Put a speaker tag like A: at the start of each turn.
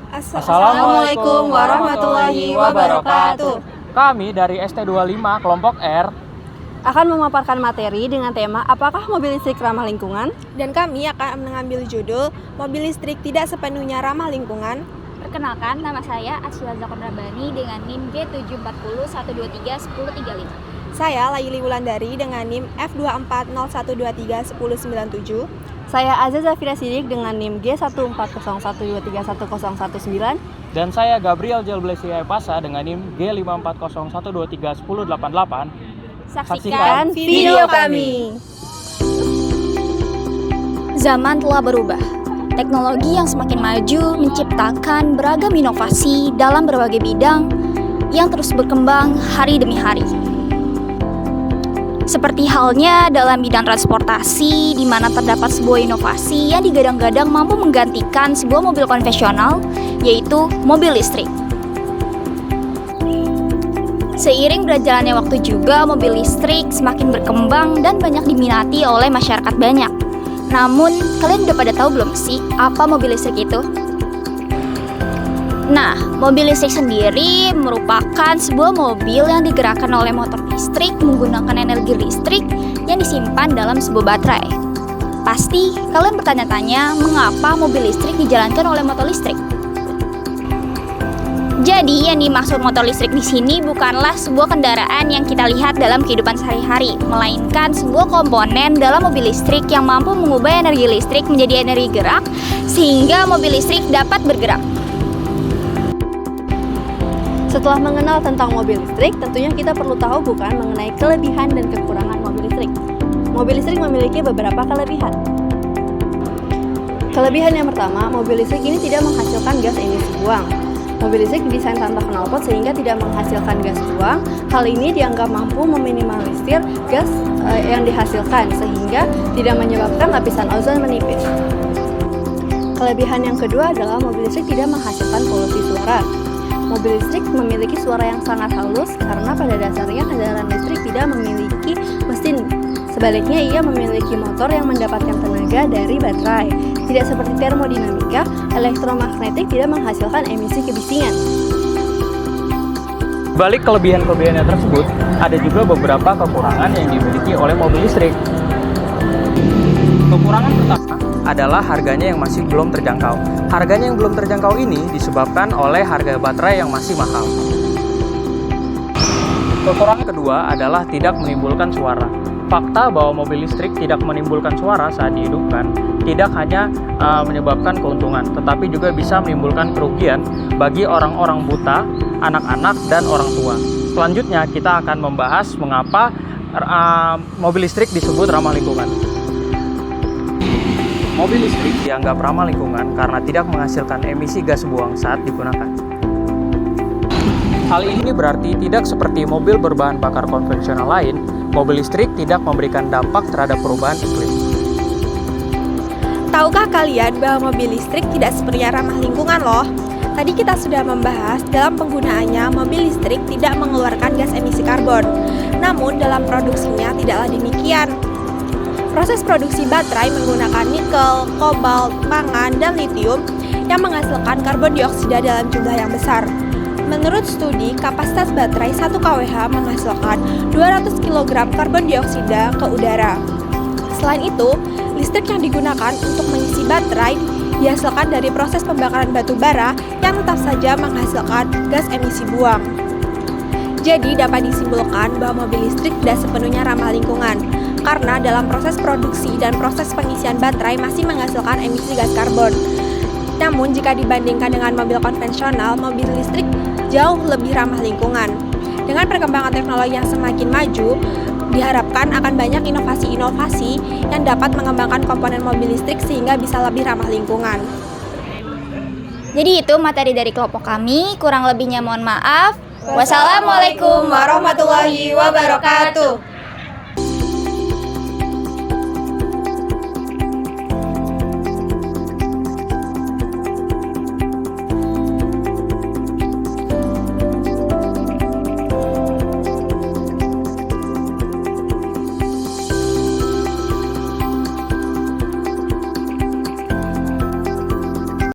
A: Assalamualaikum warahmatullahi wabarakatuh.
B: Kami dari ST25 kelompok R
A: Akan memaparkan materi dengan tema apakah mobil listrik ramah lingkungan?
C: Dan kami akan mengambil judul Mobil listrik tidak sepenuhnya ramah lingkungan.
D: Perkenalkan, nama saya Asyila Zakonrabani dengan NIM G740-123-1035.
C: Saya Laili Wulandari dengan NIM F240123-1097.
A: Saya Azza Zafira Sidik dengan NIM G14012310119.
B: dan saya Gabriel Jelblesi Epasa dengan NIM G540123123-1088.
A: Saksikan video kami.
D: Zaman telah berubah. Teknologi yang semakin maju menciptakan beragam inovasi dalam berbagai bidang yang terus berkembang hari demi hari. Seperti halnya dalam bidang transportasi, di mana terdapat sebuah inovasi yang digadang-gadang mampu menggantikan sebuah mobil konvensional, yaitu mobil listrik. Seiring berjalannya waktu juga, mobil listrik semakin berkembang dan banyak diminati oleh masyarakat banyak. Namun, kalian udah pada tahu belum sih apa mobil listrik itu? Nah, mobil listrik sendiri merupakan sebuah mobil yang digerakkan oleh motor listrik menggunakan energi listrik yang disimpan dalam sebuah baterai. Pasti kalian bertanya-tanya mengapa mobil listrik dijalankan oleh motor listrik. Jadi yang dimaksud motor listrik di sini bukanlah sebuah kendaraan yang kita lihat dalam kehidupan sehari-hari, melainkan sebuah komponen dalam mobil listrik yang mampu mengubah energi listrik menjadi energi gerak sehingga mobil listrik dapat bergerak.
A: Setelah mengenal tentang mobil listrik, tentunya kita perlu tahu bukan mengenai kelebihan dan kekurangan mobil listrik. Mobil listrik memiliki beberapa kelebihan. Kelebihan yang pertama, mobil listrik ini tidak menghasilkan gas emisi buang. Mobil listrik didesain tanpa knalpot sehingga tidak menghasilkan gas buang. Hal ini dianggap mampu meminimalisir gas yang dihasilkan sehingga tidak menyebabkan lapisan ozon menipis. Kelebihan yang kedua adalah mobil listrik tidak menghasilkan polusi suara. Mobil listrik memiliki suara yang sangat halus karena pada dasarnya kendaraan listrik tidak memiliki mesin. Sebaliknya, ia memiliki motor yang mendapatkan tenaga dari baterai. Tidak seperti termodinamika, elektromagnetik tidak menghasilkan emisi kebisingan.
B: Balik kelebihan-kelebihannya tersebut, ada juga beberapa kekurangan yang dimiliki oleh mobil listrik. Kekurangan pertama adalah harganya yang masih belum terjangkau. Harganya yang belum terjangkau ini disebabkan oleh harga baterai yang masih mahal. Kekurangan kedua adalah tidak menimbulkan suara. Fakta bahwa mobil listrik tidak menimbulkan suara saat dihidupkan tidak hanya menyebabkan keuntungan, tetapi juga bisa menimbulkan kerugian bagi orang-orang buta, anak-anak, dan orang tua. Selanjutnya kita akan membahas mengapa mobil listrik disebut ramah lingkungan. Mobil listrik dianggap ramah lingkungan karena tidak menghasilkan emisi gas buang saat digunakan. Hal ini berarti tidak seperti mobil berbahan bakar konvensional lain, mobil listrik tidak memberikan dampak terhadap perubahan iklim.
C: Tahukah kalian bahwa mobil listrik tidak sepenuhnya ramah lingkungan loh? Tadi kita sudah membahas dalam penggunaannya mobil listrik tidak mengeluarkan gas emisi karbon. Namun dalam produksinya tidaklah demikian. Proses produksi baterai menggunakan nikel, kobalt, mangan, dan litium yang menghasilkan karbon dioksida dalam jumlah yang besar. Menurut studi, kapasitas baterai 1 kWh menghasilkan 200 kg karbon dioksida ke udara. Selain itu, listrik yang digunakan untuk mengisi baterai dihasilkan dari proses pembakaran batu bara yang tetap saja menghasilkan gas emisi buang. Jadi dapat disimpulkan bahwa mobil listrik tidak sepenuhnya ramah lingkungan, karena dalam proses produksi dan proses pengisian baterai masih menghasilkan emisi gas karbon. Namun jika dibandingkan dengan mobil konvensional, mobil listrik jauh lebih ramah lingkungan. Dengan perkembangan teknologi yang semakin maju, diharapkan akan banyak inovasi-inovasi yang dapat mengembangkan komponen mobil listrik sehingga bisa lebih ramah lingkungan.
D: Jadi itu materi dari kelompok kami, kurang lebihnya mohon maaf. Wassalamualaikum warahmatullahi wabarakatuh.